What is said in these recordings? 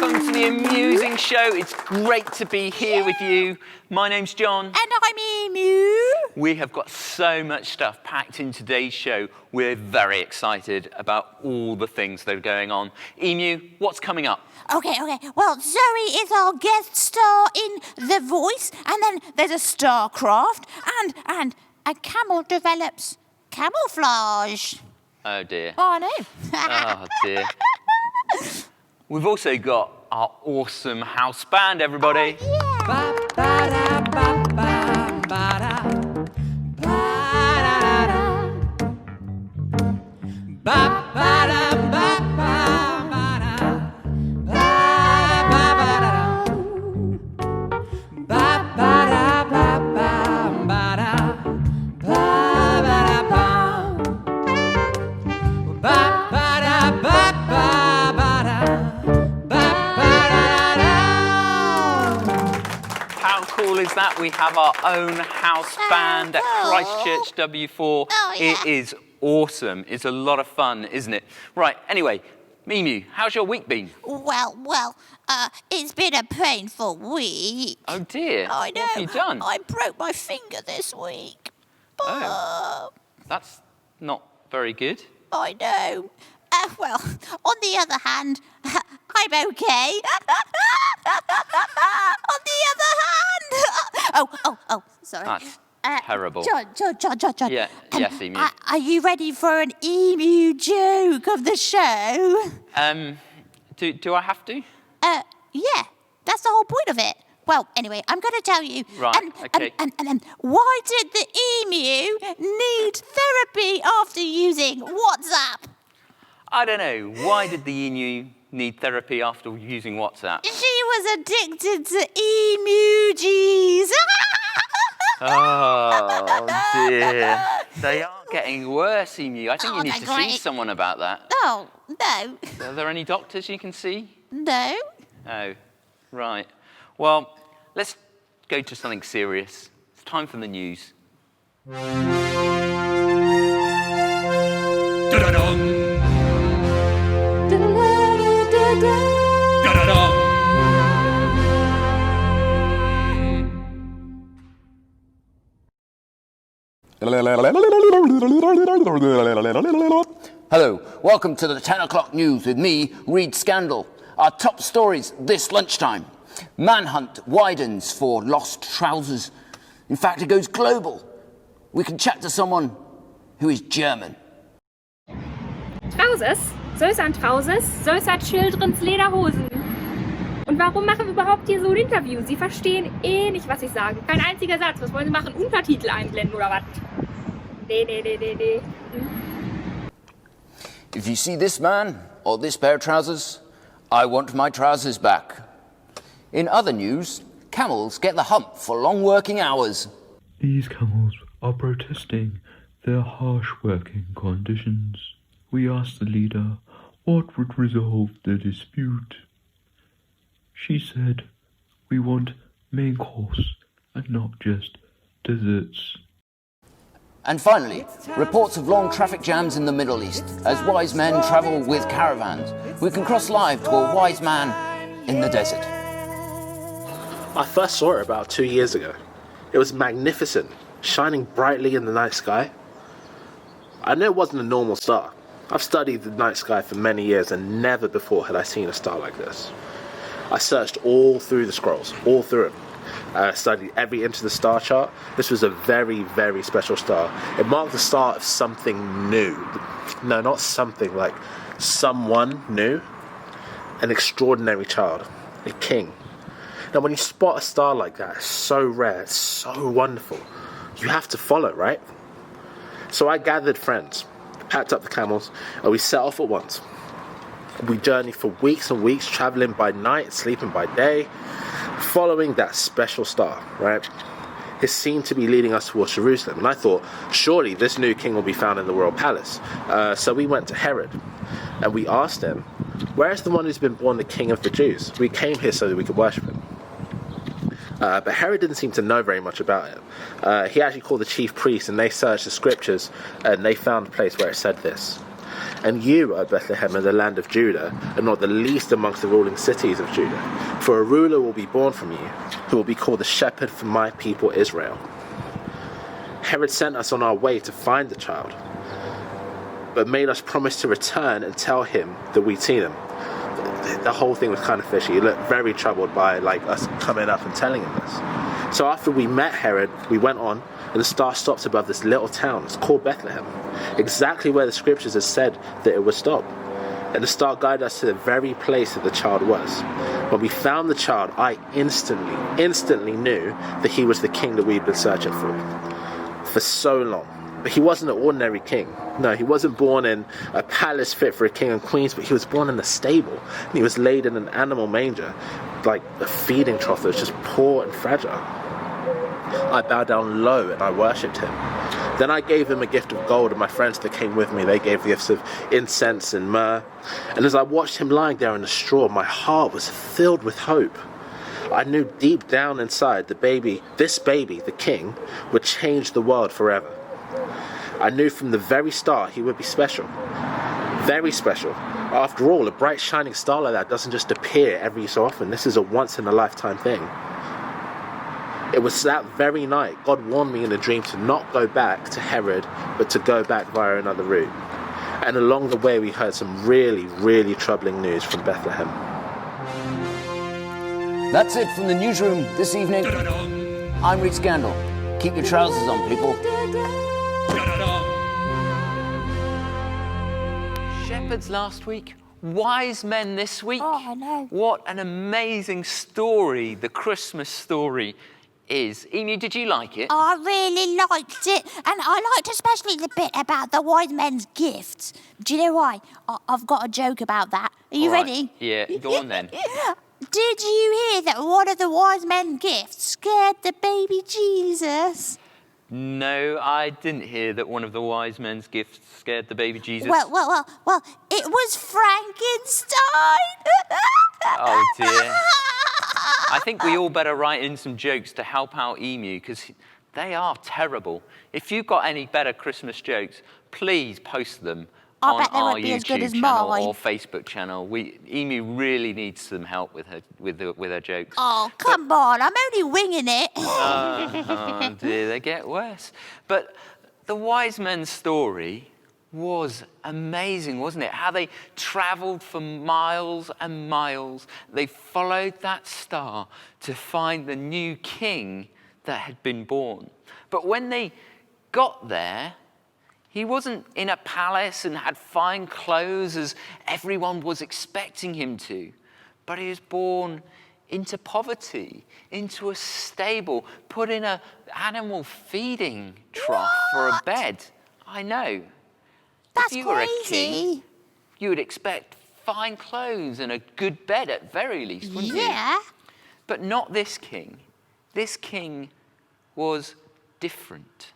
welcome to the Emusing show. It's great to be here with you. My name's John. And I'm Emu. We have got so much stuff packed in today's show. We're very excited about all the things that are going on. Emu, what's coming up? Okay. Well, Zoe is our guest star in The Voice, and then there's a StarCraft, and a camel develops camouflage. Oh, dear. Oh, I know. Oh, dear. We've also got our awesome house band, everybody. Oh, How cool is that? We have our own house band at Christchurch W4. Oh, yeah. It is awesome. It's a lot of fun, isn't it? Right, anyway, Emu, how's your week been? Well, it's been a painful week. Oh, dear. I know. What have you done? I broke my finger this week. Oh. That's not very good. I know. Well, on the other hand, I'm okay. On the other hand. Oh, sorry. That's terrible. John. Yeah, yes, Emu. Are you ready for an emu joke of the show? Do I have to? Yeah. That's the whole point of it. Well, anyway, I'm going to tell you. Right, okay. And why did the emu need therapy after using WhatsApp? I don't know. Why did the emu need therapy after using WhatsApp? She was addicted to emojis. Oh, dear. They are getting worse, Emu. I think you need to see someone about that. Oh, no. Are there any doctors you can see? No. Oh, right. Well, let's go to something serious. It's time for the news. Da-da-dum! Hello, welcome to the 10 o'clock news with me, Reed Scandal. Our top stories this lunchtime. Manhunt widens for lost trousers. In fact, it goes global. We can chat to someone who is German. Trousers? Zeus an Trousers? Zeus hat Children's Lederhosen. Und warum machen wir überhaupt hier so ein Interview? Sie verstehen eh nicht, was ich sage. Kein einziger Satz. Was wollen Sie machen? Untertitel einblenden oder was? Nee. If you see this man or this pair of trousers, I want my trousers back. In other news, camels get the hump for long working hours. These camels are protesting their harsh working conditions. We asked the leader what would resolve the dispute. She said, we want main course and not just desserts. And finally, reports of long traffic jams in the Middle East as wise men travel with caravans. We can cross live to a wise man in the desert. I first saw it about 2 years ago. It was magnificent, shining brightly in the night sky. I know it wasn't a normal star. I've studied the night sky for many years and never before had I seen a star like this. I searched all through the scrolls, all through it. Studied every inch of the star chart. This was a very, very special star. It marked the start of something new. No, not something, like someone new. An extraordinary child. A king. Now, when you spot a star like that, it's so rare, it's so wonderful. You have to follow, right? So I gathered friends, packed up the camels, and we set off at once. We journeyed for weeks and weeks, traveling by night, sleeping by day, following that special star, right? It seemed to be leading us towards Jerusalem, and I thought, surely this new king will be found in the royal palace. So we went to Herod, and we asked him, where is the one who's been born the king of the Jews? We came here so that we could worship him. But Herod didn't seem to know very much about it. He actually called the chief priests, and they searched the scriptures, and they found a place where it said this. And you, O Bethlehem, in the land of Judah, are not the least amongst the ruling cities of Judah. For a ruler will be born from you, who will be called the shepherd for my people Israel. Herod sent us on our way to find the child, but made us promise to return and tell him that we'd seen him. The whole thing was kind of fishy. He looked very troubled by us coming up and telling him this. So after we met Herod, we went on, and the star stopped above this little town. It's called Bethlehem, exactly where the scriptures had said that it would stop. And the star guided us to the very place that the child was. When we found the child, I instantly knew that he was the king that we'd been searching for so long. But he wasn't an ordinary king. No, he wasn't born in a palace fit for a king and queens, but he was born in a stable. And he was laid in an animal manger, like a feeding trough that was just poor and fragile. I bowed down low and I worshipped him. Then I gave him a gift of gold, and my friends that came with me, they gave gifts of incense and myrrh. And as I watched him lying there in the straw, my heart was filled with hope. I knew deep down inside this baby, the king, would change the world forever. I knew from the very start he would be special. Very special. After all, a bright shining star like that doesn't just appear every so often. This is a once-in-a-lifetime thing. It was that very night God warned me in a dream to not go back to Herod, but to go back via another route. And along the way we heard some really, really troubling news from Bethlehem. That's it from the newsroom this evening. I'm Reed Scandal. Keep your trousers on, people. Shepherds last week, wise men this week. Oh, I know. What an amazing story the Christmas story is. Emu, did you like it? I really liked it, and I liked especially the bit about the wise men's gifts. Do you know why? I've got a joke about that. Are you All right. ready? Yeah, go on then. Did you hear that one of the wise men's gifts scared the baby Jesus? No, I didn't hear that one of the wise men's gifts scared the baby Jesus. Well, it was Frankenstein. Oh dear. I think we all better write in some jokes to help out Emu, because they are terrible. If you've got any better Christmas jokes, please post them I on bet they our won't be as good YouTube as channel mine. or Facebook channel. Emu really needs some help with her jokes. Oh, come on, I'm only winging it. Oh dear, they get worse. But the wise men's story was amazing, wasn't it? How they travelled for miles and miles. They followed that star to find the new king that had been born. But when they got there, he wasn't in a palace and had fine clothes as everyone was expecting him to, but he was born into poverty, into a stable, put in an animal feeding trough for a bed. I know. That's if you were a king, crazy. you would expect fine clothes and a good bed at very least, wouldn't you? Yeah. But not this king. This king was different.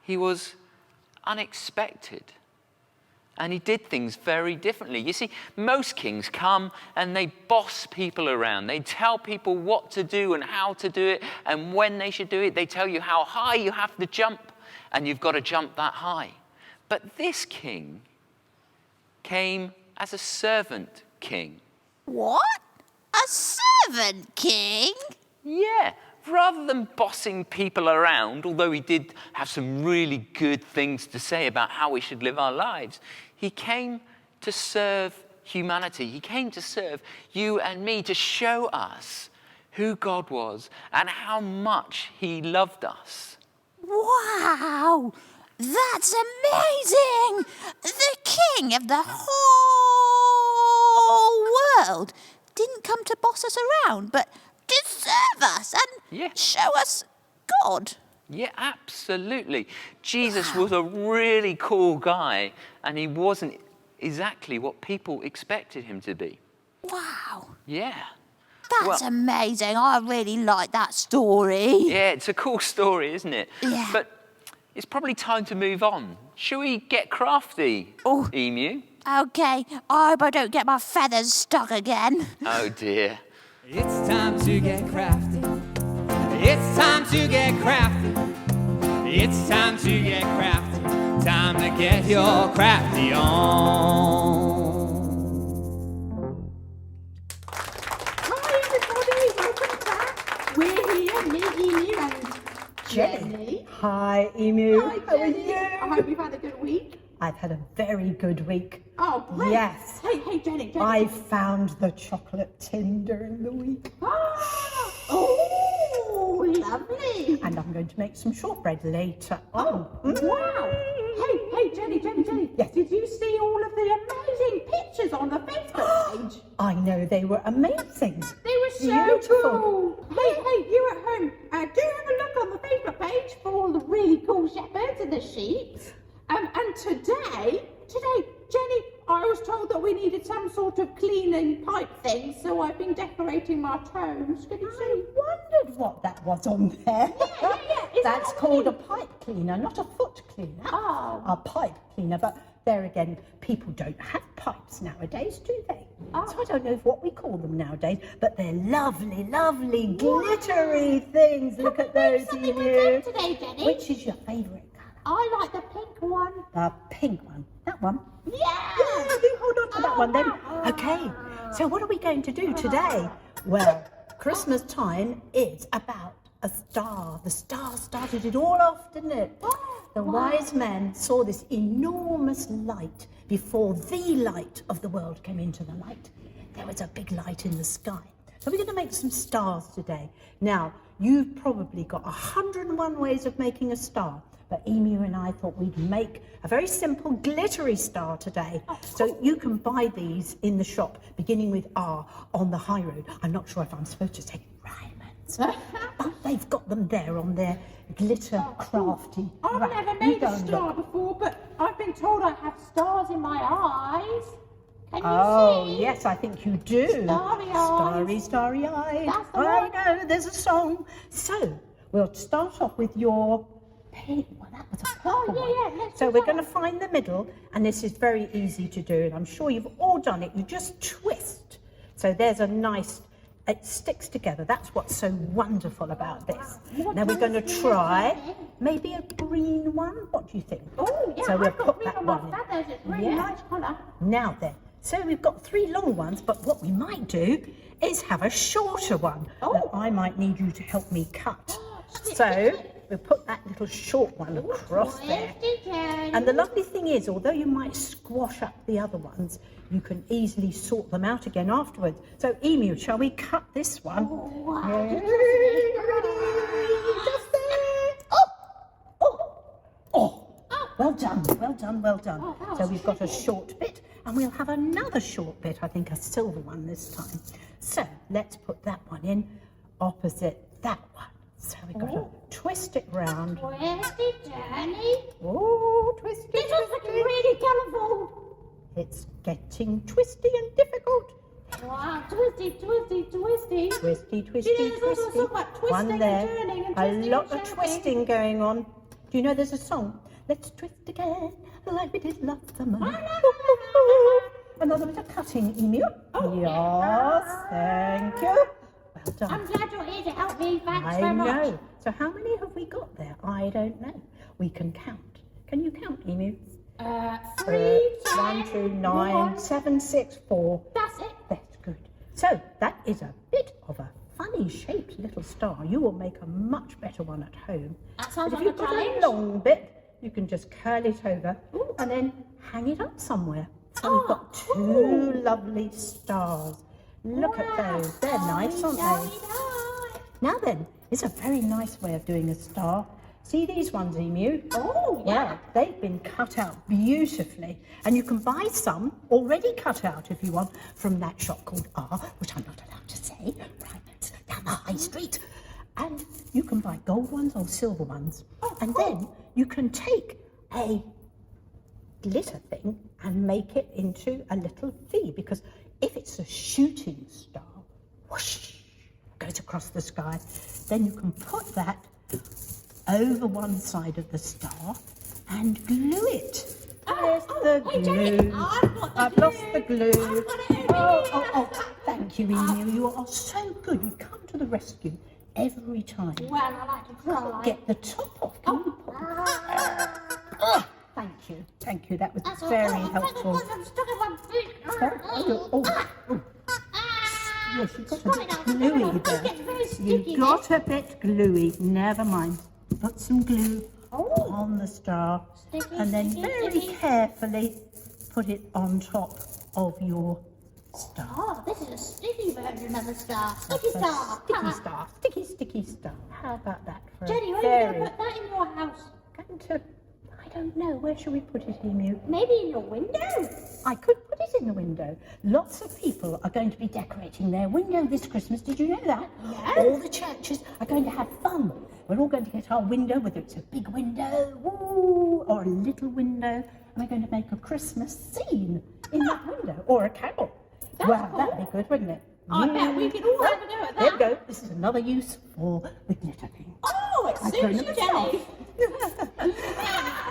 He was unexpected. And he did things very differently. You see, most kings come and they boss people around. They tell people what to do and how to do it and when they should do it. They tell you how high you have to jump, and you've got to jump that high. But this king came as a servant king. What? A servant king? Yeah. Rather than bossing people around, although he did have some really good things to say about how we should live our lives, he came to serve humanity. He came to serve you and me, to show us who God was and how much he loved us. Wow! That's amazing! The king of the whole world didn't come to boss us around, but to serve us and show us God. Yeah, absolutely. Jesus was a really cool guy, and he wasn't exactly what people expected him to be. Wow. Yeah. That's amazing. I really like that story. Yeah, it's a cool story, isn't it? Yeah. But it's probably time to move on. Shall we get crafty, Emu? Okay, I hope I don't get my feathers stuck again. Oh dear. It's time to get crafty. It's time to get crafty. It's time to get crafty. Time to get your crafty on. Hi everybody, welcome back. We're here, me, Emu and Jenny. Hi, Emu. Hi, How are Jenny. you? I hope you've had a good week. I've had a very good week. Oh, great. Yes. Hey, Jenny. I found the chocolate tin during the week. Oh, lovely. And I'm going to make some shortbread later on. Wow. Hey, Jenny. Yes. Did you see all of the amazing pictures on the Facebook page? I know, they were amazing. They were so Beautiful. cool. Hey, you at home, do have a look on the Facebook page for all the really cool shepherds and the sheep. And today, Jenny, I was told that we needed some sort of cleaning pipe thing, so I've been decorating my toes. Can you see? I wondered what that was on there. Yeah. Is that That's what called you a pipe cleaner, not a foot cleaner. Oh. A pipe cleaner, but there again, people don't have pipes nowadays, do they? Oh. So I don't know what we call them nowadays, but they're lovely, glittery things. Look at those, something with Emu. them today, Jenny. Which is your favourite colour? I like the pink one. The pink one. That one? Yeah. Yeah, you hold on to that one then. Okay, so what are we going to do today? Well, Christmas time is about a star. The star started it all off, didn't it? The wise men saw this enormous light before the light of the world came into the light. There was a big light in the sky. So we're going to make some stars today. Now, you've probably got 101 ways of making a star. But Emu and I thought we'd make a very simple glittery star today. So you can buy these in the shop, beginning with R, on the high road. I'm not sure if I'm supposed to say Ryman's, but they've got them there on their glitter crafty I've rack. never You made go a and star look. before, but I've been told I have stars in my eyes. Can you Oh, see? yes, I think you do. Starry eyes. Starry eyes. That's the I one. know, there's a song. So, we'll start off with your pink. Well, that was a purple one. yeah, let's So do we're that. going to find the middle, and this is very easy to do, and I'm sure you've all done it. You just twist. So there's a nice, it sticks together. That's what's so wonderful about this. Now we're going to try maybe a green one. What do you think? Oh, yeah, So we'll I've got put green that on my one in. feathers. It's really Yeah. nice colour. Now then, so we've got 3 long ones, but what we might do is have a shorter one that I might need you to help me cut. So we'll put that little short one across there. And the lovely thing is, although you might squash up the other ones, you can easily sort them out again afterwards. So Emu, shall we cut this one? Ready? Just there. Oh! Well done. So we've got a short bit, and we'll have another short bit, I think a silver one this time. So let's put that one in opposite that one. So we've got to twist it round. Twisty, Jenny. Oh, twisty, This looks twisty. really colourful. It's getting twisty and difficult. Wow, twisty. Twisty, twisty, You know, there's also twisty. so much twisting One and there. turning and A twisting lot and of shouting. twisting going on. Do you know there's a song? Let's twist again, like we did last summer. Another bit of cutting, Emu. Yes, thank you. Well done. I'm glad you're here to help me. Thanks I so much. know. So how many have we got there? I don't know. We can count. Can you count, Emu? 3, 1, 2, 9, 1. 7, 6, 4. That's it. That's good. So that is a bit of a funny shaped little star. You will make a much better one at home. That sounds But if like a you've got a challenge. long bit, you can just curl it over and then hang it up somewhere. So we've got 2 lovely stars. Look at those. They're nice, aren't they? Now then, it's a very nice way of doing a star. See these ones, Emu? Oh, yeah. Well, they've been cut out beautifully. And you can buy some already cut out if you want from that shop called R, which I'm not allowed to say, right, down the high street. And you can buy gold ones or silver ones. And then you can take a glitter thing and make it into a little V, because if it's a shooting star, whoosh, goes across the sky, then you can put that over one side of the star and glue it. There's the hey, Jenny, glue. I've got the lost the glue. I've got it over Oh, thank you, Emu. You are so good. You come to the rescue every time. Well, I like to try. Get the top off. Can you pop it? Thank you. That was That's very all. helpful. I'm stuck in my feet. Yes, you got a Stop bit it now. gluey It there. gets very sticky. You got a bit gluey. Never mind. Put some glue Oh. on the star, Sticky, and then sticky, very sticky. carefully put it on top of your star. Oh, this is a sticky version of a star. Sticky That's a star. Sticky star. Sticky star. How about that for Jenny, a where are you very... going to put that in your house? Going to... I don't know. Where shall we put it, Emu? Maybe in your window? I could put it in the window. Lots of people are going to be decorating their window this Christmas. Did you know that? Yes. All the churches are going to have fun. We're all going to get our window, whether it's a big window, woo, or a little window, and we're going to make a Christmas scene in that window, or a carol. Well, cool. that'd be good, wouldn't it? I bet we can all have a go at There we that. go. This is another use for the glitter thing. Oh, it I've grown suits you, it myself. Jenny.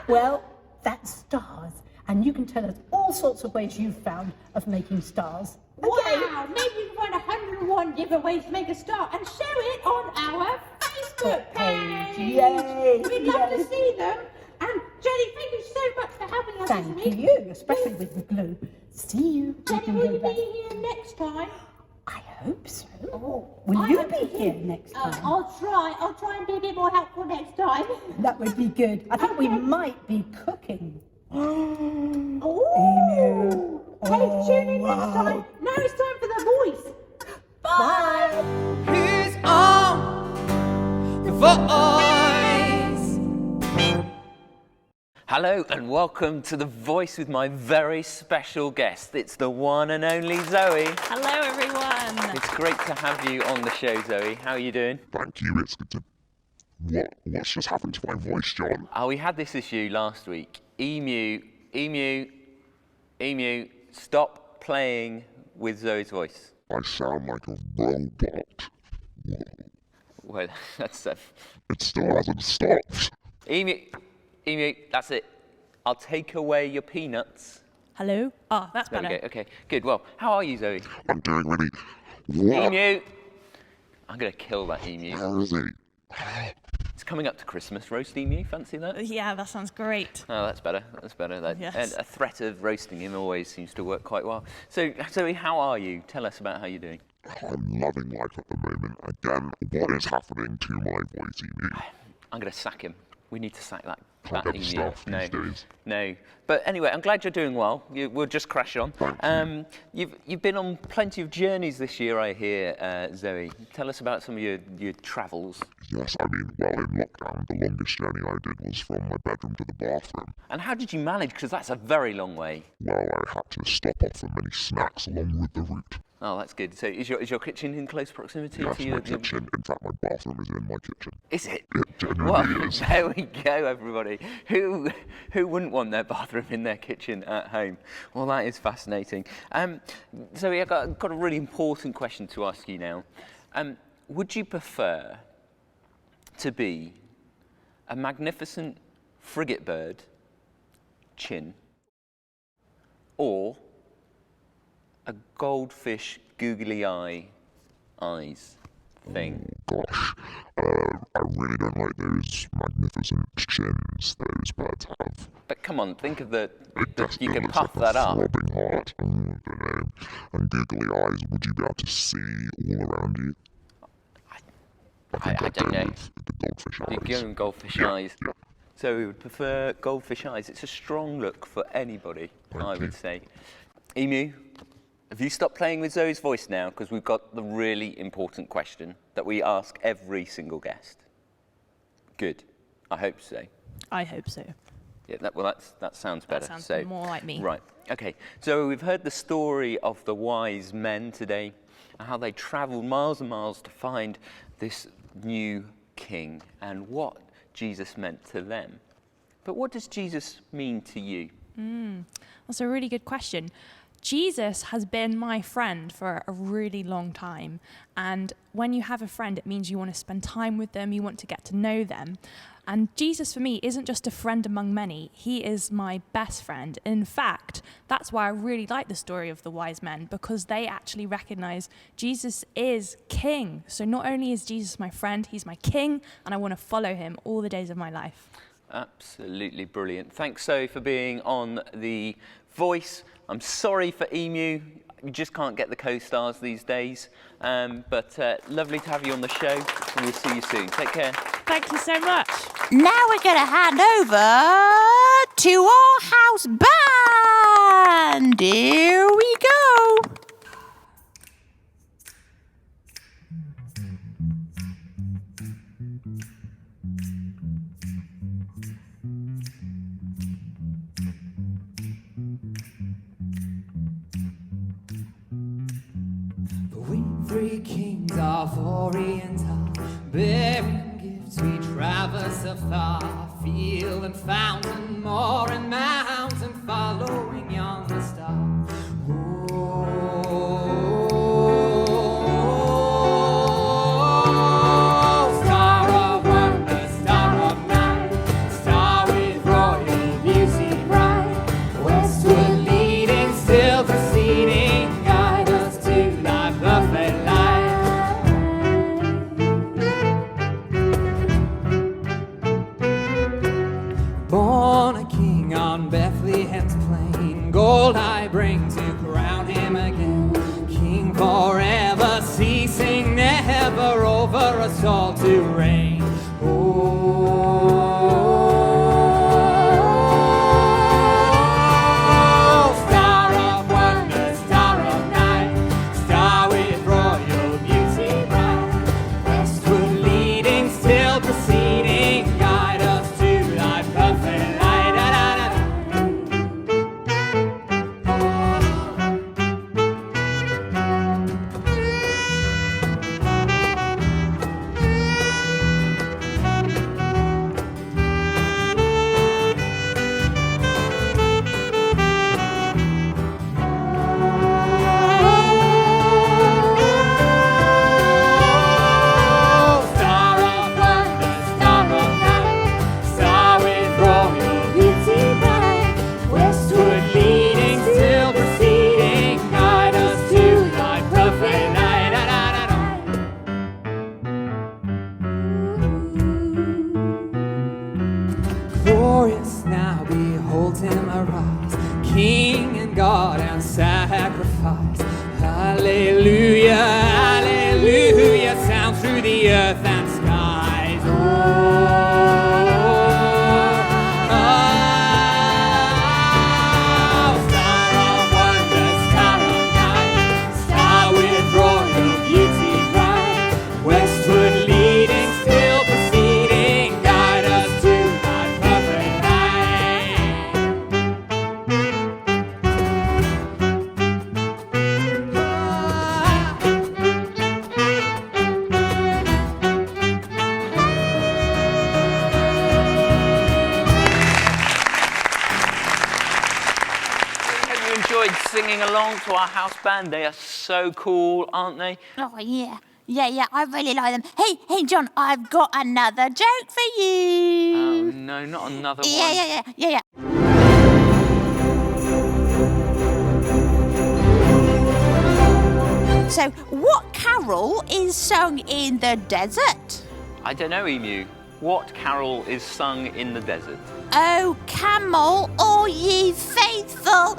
Well, that's stars, and you can tell us all sorts of ways you've found of making stars. Wow, maybe we can find 101 different ways to make a star and show it on our Facebook page. Yay, We'd love yay. to see them. And Jenny, thank you so much for helping us Thank this week. you, especially with the glue. See you. We Jenny, can will go you back. be here next time? I hope so. Oh, Will I you hope be so here too. next time? I'll try and be a bit more helpful next time. That would be good. I think we might be cooking. Oh. Emu. Hey, tune in next wow. time. Now it's time for the voice. Bye. Who's on the voice? Hello and welcome to The Voice with my very special guest. It's the one and only Zoe. Hello, everyone. It's great to have you on the show, Zoe. How are you doing? Thank you, it's good to... What's just happened to my voice, John? Oh, we had this issue last week. Emu, stop playing with Zoe's voice. I sound like a robot. Well, that's... It still hasn't stopped. Emu, that's it. I'll take away your peanuts. Hello. Oh, that's There better. we go. Okay, good. Well, how are you, Zoe? I'm doing really... What? Emu! I'm going to kill that emu. Where is he? It's coming up to Christmas. Roast emu, fancy that? Yeah, that sounds great. Oh, that's better. That's better. Yes. And a threat of roasting him always seems to work quite well. So, Zoe, how are you? Tell us about how you're doing. I'm loving life at the moment. Again, what is happening to my voice, Emu? I'm going to sack him. We need to sack that Can't get the emu. staff these days. No. But anyway, I'm glad you're doing well. We'll just crash on. Thank you. You've been on plenty of journeys this year, I hear, Zoe. Tell us about some of your travels. Yes, I mean, well, in lockdown, the longest journey I did was from my bedroom to the bathroom. And how did you manage? Because that's a very long way. Well, I had to stop off for many snacks along with the route. Oh, that's good. So is your kitchen in close proximity Yes, to my your... kitchen. In fact, my bathroom is in my kitchen. Is it? It genuinely Well, is. there we go, everybody. Who wouldn't want their bathroom in their kitchen at home? Well, that is fascinating. Zoe, I've got a really important question to ask you now. Would you prefer to be a magnificent frigate bird, chin, or a goldfish googly eyes thing? Gosh, I really don't like those magnificent chins those birds have. But come on, think of It just you can looks puff like that a up. throbbing heart. I don't know. And googly eyes, would you be able to see all around you? I don't know. With the goldfish eyes. You go goldfish Yeah, eyes. yeah. So we would prefer goldfish eyes. It's a strong look for anybody, I would say. Emu, have you stopped playing with Zoe's voice now? Because we've got the really important question that we ask every single guest. Good. I hope so. I hope so. Yeah, that sounds better. That sounds so, more like me. Right. Okay. So we've heard the story of the wise men today, and how they travelled miles and miles to find this new king, and what Jesus meant to them. But what does Jesus mean to you? That's a really good question. Jesus has been my friend for a really long time. And when you have a friend, it means you want to spend time with them, you want to get to know them. And Jesus, for me, isn't just a friend among many. He is my best friend. In fact, that's why I really like the story of the wise men, because they actually recognize Jesus is king. So not only is Jesus my friend, he's my king, and I want to follow him all the days of my life. Absolutely brilliant. Thanks, Zoe, for being on The Voice. I'm sorry for Emu. You just can't get the co-stars these days. But lovely to have you on the show, and we'll see you soon. Take care. Thank you so much. Now we're going to hand over to our house band. Here we go. We three kings of Orient are bearing gifts. We traverse afar, field and fountain, moor and mountain, following yonder star. Oh, star of wonder, star of night, star with royal beauty bright, westward leading, still proceeding, guide us to thy perfect light. Born a king on Bethlehem's plain, gold I bring to crown him again. King forever, ceasing never, over us all to reign. Oh, star of wonder, star of night, star with royal beauty bright, westward leading, still proceeding, guide us to thy perfect light. Star of wonder, star of night, star with royal beauty bright, westward leading, still proceeding, guide us to thy perfect light. Glorious now, behold him arise, King and God and sacrifice. Hallelujah, hallelujah, sound through the earth and skies. Oh, star of wonder, star of night, star with royal beauty bright, westward leading, still proceeding, guide us to thy perfect Hope you enjoyed singing along to our house band. They are so cool, aren't they? Oh, yeah. Yeah, I really like them. Hey, John, I've got another joke for you. Oh, no, not another one. Yeah. So, what carol is sung in the desert? I don't know, Emu. What carol is sung in the desert? Oh, camel, all ye faithful. Oh,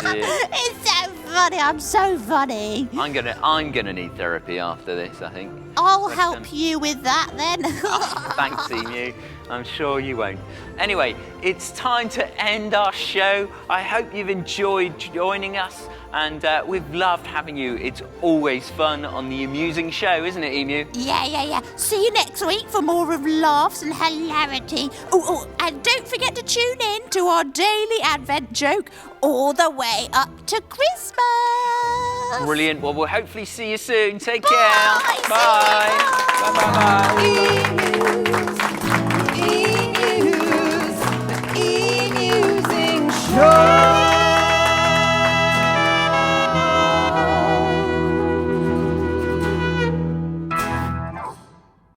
dear. It's so funny. I'm so funny. I'm gonna need therapy after this, I think. I'll But, help you with that then. Thanks, Emu. I'm sure you won't. Anyway, it's time to end our show. I hope you've enjoyed joining us, and we've loved having you. It's always fun on the Emusing show, isn't it, Emu? Yeah. See you next week for more of laughs and hilarity. Oh, and don't forget to tune in to our daily Advent joke all the way up to Christmas. Brilliant. Well, we'll hopefully see you soon. Take Bye. care. See you. Bye. Bye.